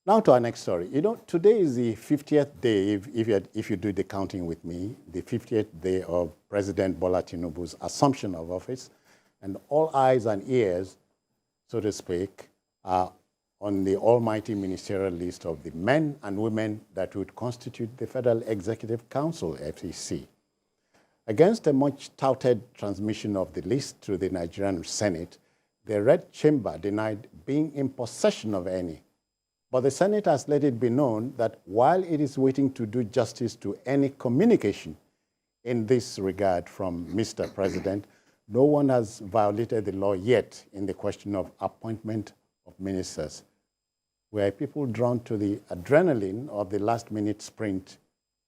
Now to our next story. You know, today is the 50th day, if you do the counting with me, the 50th day of President Bola Tinubu's assumption of office, and all eyes and ears, so to speak, are on the almighty ministerial list of the men and women that would constitute the Federal Executive Council, FEC. Against a much-touted transmission of the list to the Nigerian Senate, the Red Chamber denied being in possession of any. But the Senate has let it be known that while it is waiting to do justice to any communication in this regard from Mr. President, no one has violated the law yet in the question of appointment of ministers. Were people drawn to the adrenaline of the last-minute sprint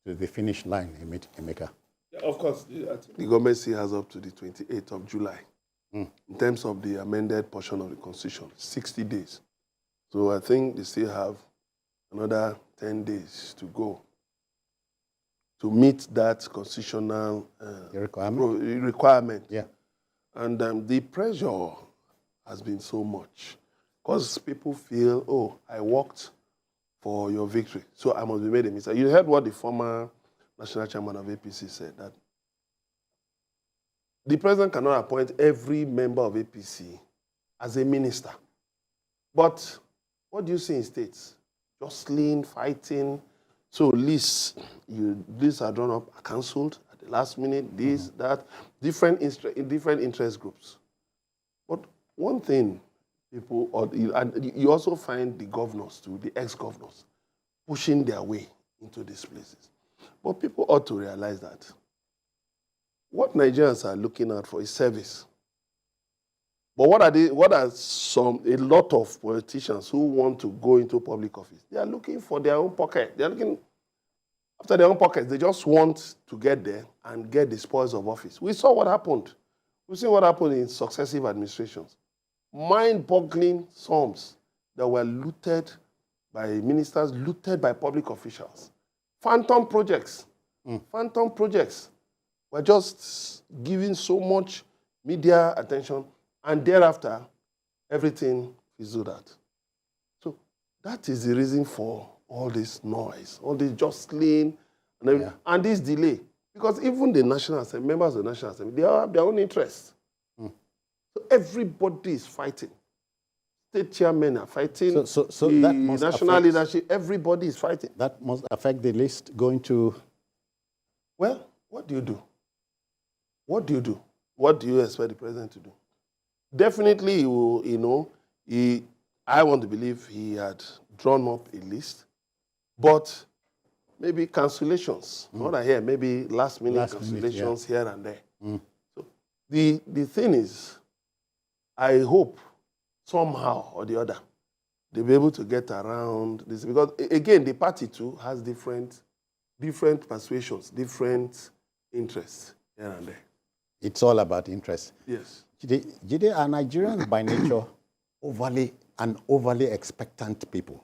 to the finish line, Emeka? Yeah, of course. I think the government still has up to the 28th of July in terms of the amended portion of the Constitution, 60 days. So I think they still have another 10 days to go to meet that constitutional requirement. Yeah. And the pressure has been so much because people feel, oh, I worked for your victory, so I must be made a minister. You heard what the former national chairman of APC said, that the president cannot appoint every member of APC as a minister. But what do you see in states? Jostling, fighting. So lists are drawn up, are cancelled at the last minute, this, that, different interest groups. But one thing, and you also find the governors too, the ex-governors, pushing their way into these places. But people ought to realize that what Nigerians are looking at for is service. But what are a lot of politicians who want to go into public office? They are looking for their own pocket. They are looking after their own pockets. They just want to get there and get the spoils of office. We saw what happened. We've seen what happened in successive administrations. Mind-boggling sums that were looted by ministers, looted by public officials. Phantom projects. Phantom projects were just giving so much media attention, and thereafter, everything fizzled out. So that is the reason for all this noise, all this jostling, and this delay. Because even the National Assembly, members of the National Assembly, they have their own interests. So everybody is fighting. State chairmen are fighting. So the that must national leadership, everybody is fighting. That must affect the list going to... Well, what do you do? What do you do? What do you expect the president to do? Definitely, he will, I want to believe he had drawn up a list, but maybe cancellations. Not here, maybe last-minute cancellations here and there. So the thing is, I hope somehow or the other they'll be able to get around this, because again, the party too has different persuasions, different interests here and there. It's all about interest. Yes. Jide, are Nigerians by nature overly expectant people,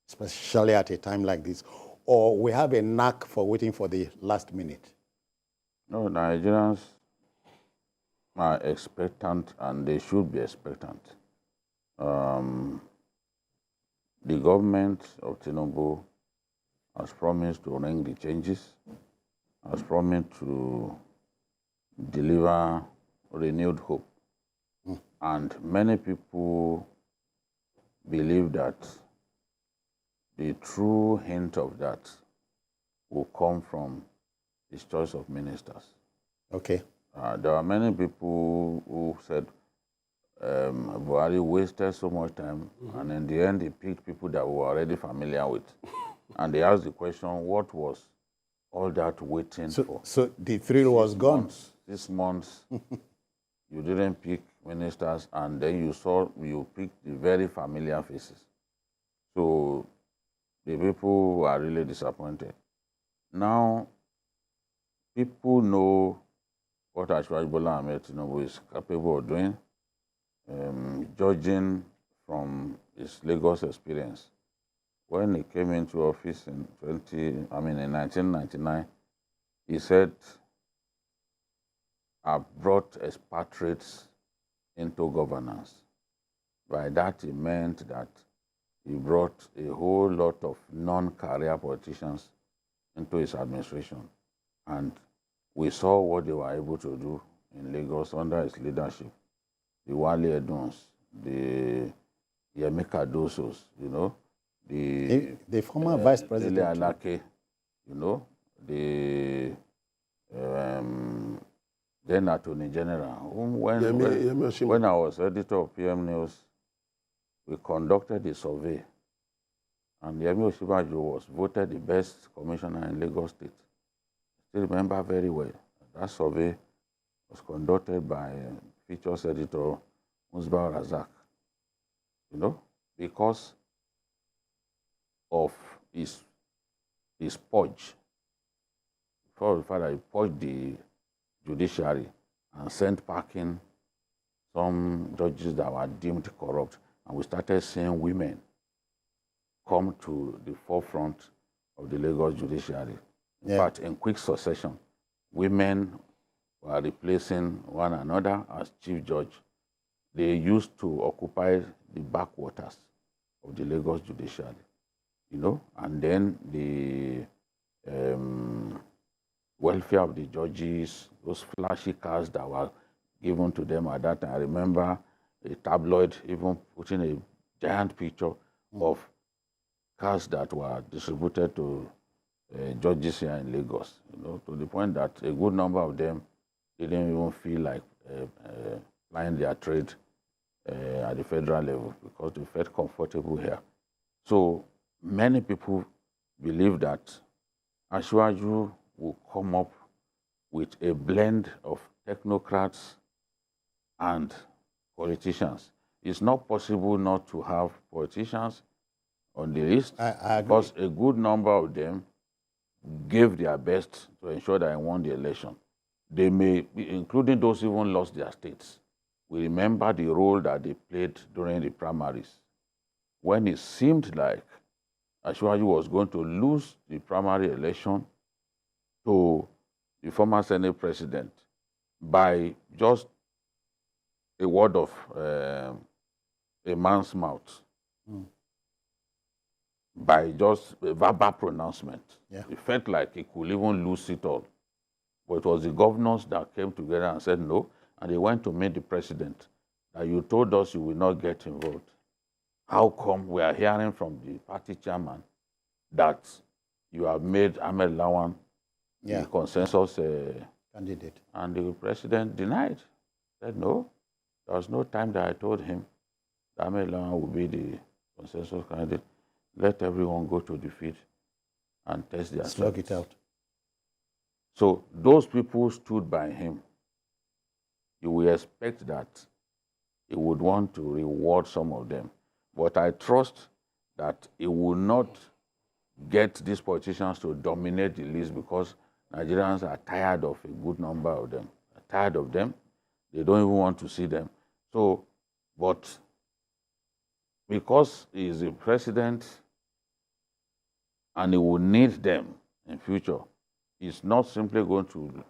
especially at a time like this, or we have a knack for waiting for the last minute? No, Nigerians are expectant, and they should be expectant. The government of Tinubu has promised to bring the changes, has promised to deliver renewed hope. And many people believe that the true hint of that will come from his choice of ministers. Okay. There are many people who said Buhari wasted so much time, and in the end he picked people that we were already familiar with. And they asked the question, what was all that waiting for? So the thrill was gone. 6 months, you didn't pick ministers, and then you picked the very familiar faces. So the people are really disappointed. Now, people know what Ashwaji Bola Tinubu is capable of doing, judging from his Lagos experience. When he came into office in 1999, he said, "I've brought expatriates into governance." By that, he meant that he brought a whole lot of non-career politicians into his administration. And we saw what they were able to do in Lagos under his leadership. The Wale Edons, the Yemeka Dosos, you know, the former vice president, Alake, you know, the then Attorney General. When I was editor of PM News, we conducted a survey, and Yemi Osinbajo was voted the best commissioner in Lagos State. I still remember very well. That survey was conducted by features editor Musbah Razak, you know, because of his purge. For the fact that he purged the judiciary and sent packing some judges that were deemed corrupt. And we started seeing women come to the forefront of the Lagos judiciary. In fact, in quick succession, women were replacing one another as chief judge. They used to occupy the backwaters of the Lagos judiciary, you know, and then the welfare of the judges, those flashy cars that were given to them at that time. I remember a tabloid even putting a giant picture of cars that were distributed to judges here in Lagos, you know, to the point that a good number of them didn't even feel like plying their trade at the federal level because they felt comfortable here. So many people believe that Asiwaju will come up with a blend of technocrats and politicians. It's not possible not to have politicians on the list because a good number of them gave their best to ensure that I won the election. They may, including those who even lost their states, we remember the role that they played during the primaries. When it seemed like Asiwaju was going to lose the primary election to the former Senate president by just a word of a man's mouth, by just a verbal pronouncement. It felt like he could even lose it all. But it was the governors that came together and said no, and they went to meet the president that you told us you will not get involved. How come we are hearing from the party chairman that you have made Ahmed Lawan the consensus candidate? And the president denied. Said no, there was no time that I told him that Ahmed Lawan would be the consensus candidate. Let everyone go to the field and test their slug it out. So those people stood by him. You will expect that he would want to reward some of them. But I trust that he will not get these politicians to dominate the list because Nigerians are tired of a good number of them. Are tired of them. They don't even want to see them. So, but because he is the president and he will need them in future, he's not simply going to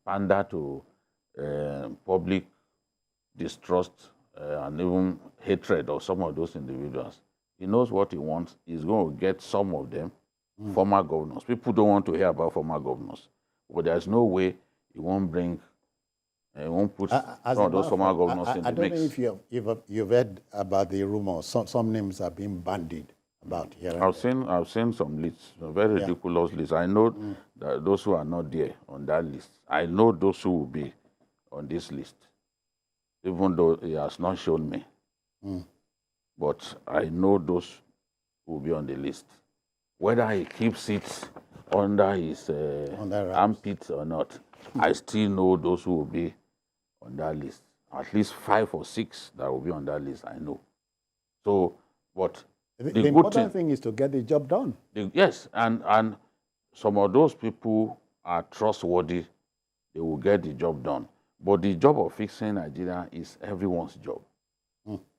pander to public distrust and even hatred of some of those individuals. He knows what he wants. He's going to get some of them, former governors. People don't want to hear about former governors, but there's no way he won't bring, he won't put some of those former governors in the mix. I don't know if you've heard about the rumors. Some names are being bandied about here. I've seen some lists, very ridiculous lists. I know that those who are not there on that list. I know those who will be on this list, even though he has not shown me. But I know those who will be on the list. Whether he keeps it under his armpit or not, I still know those who will be on that list. At least 5 or 6 that will be on that list, I know. So, but the important thing is to get the job done. Yes, and some of those people are trustworthy. They will get the job done. But the job of fixing Nigeria is everyone's job.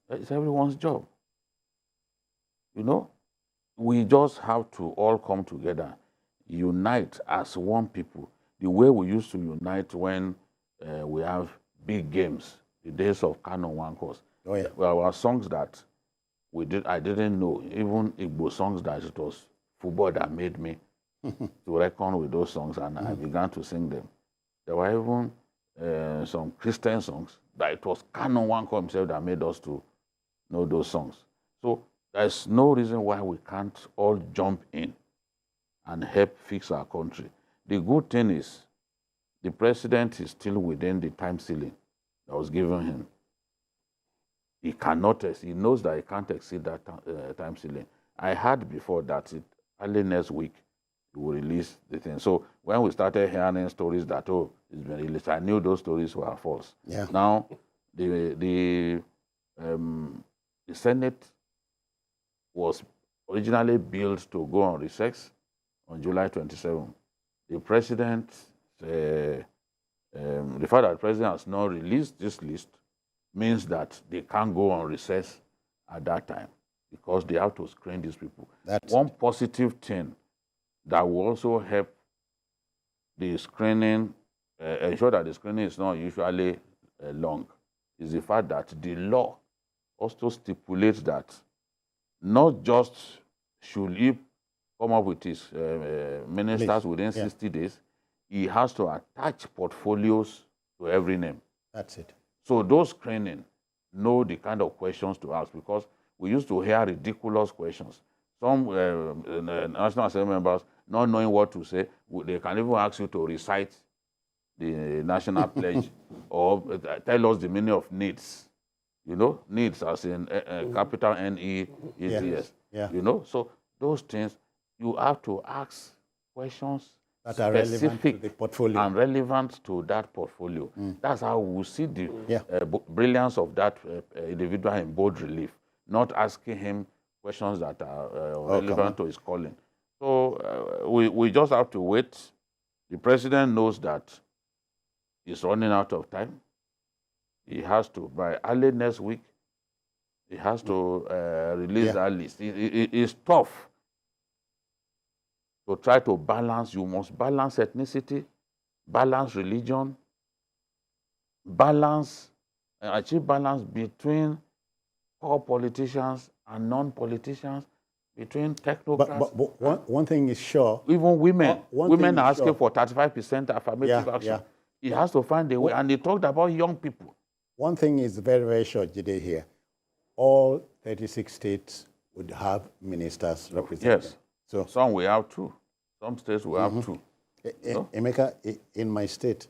It's everyone's job. You know, we just have to all come together, unite as one people, the way we used to unite when we have big games, the days of Canon One Course. Oh, yeah. Well, our songs that I didn't know, even Igbo songs, that it was football that made me to reckon with those songs, and I began to sing them. There were even some Christian songs that it was Canon Wanko himself that made us to know those songs. So there's no reason why we can't all jump in and help fix our country. The good thing is the president is still within the time ceiling that was given him. He cannot, he knows that he can't exceed that time ceiling. I heard before that early next week, he will release the thing. So when we started hearing stories that, oh, it's been released, I knew those stories were false. Yeah. Now, the Senate was originally built to go on recess on July 27. The president, the fact that the president has not released this list means that they can't go on recess at that time because they have to screen these people. That's one positive thing that will also help the screening, ensure that the screening is not usually long, is the fact that the law also stipulates that not just should he come up with his ministers within 60 days, he has to attach portfolios to every name. That's it. So those screening know the kind of questions to ask, because we used to hear ridiculous questions. Some National Assembly members, not knowing what to say, they can even ask you to recite the national pledge or tell us the meaning of needs. You know, needs as in capital N-E-E-D-S. Yeah. You know, so those things, you have to ask questions that are relevant to the portfolio and relevant to that portfolio. That's how we see the brilliance of that individual in bold relief, not asking him questions that are relevant to his calling. So we just have to wait. The president knows that he's running out of time. He has to, by early next week, he has to release that list. It's tough to try to balance. You must balance ethnicity, balance religion, achieve balance between core politicians and non-politicians, between technocrats. But one thing is sure. Even women. Women are asking sure. for 35% affirmative action. Yeah. He has to find a way. And he talked about young people. One thing is very, very sure, Jide, here. All 36 states would have ministers represented. Yes. So some will have two. Some states will have two. Emeka, in my state,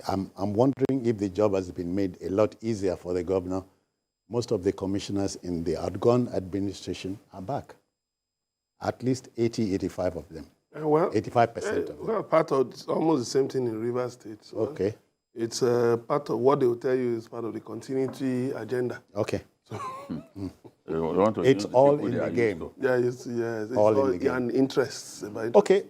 I'm wondering if the job has been made a lot easier for the governor. Most of the commissioners in the outgone administration are back. At least 80, 85 of them. Well, 85% of them. Well, part of it's almost the same thing in Rivers State. So okay. It's part of what they will tell you is part of the continuity agenda. Okay. So it's all in the game. Yeah, it's all in the game. And interests. Okay.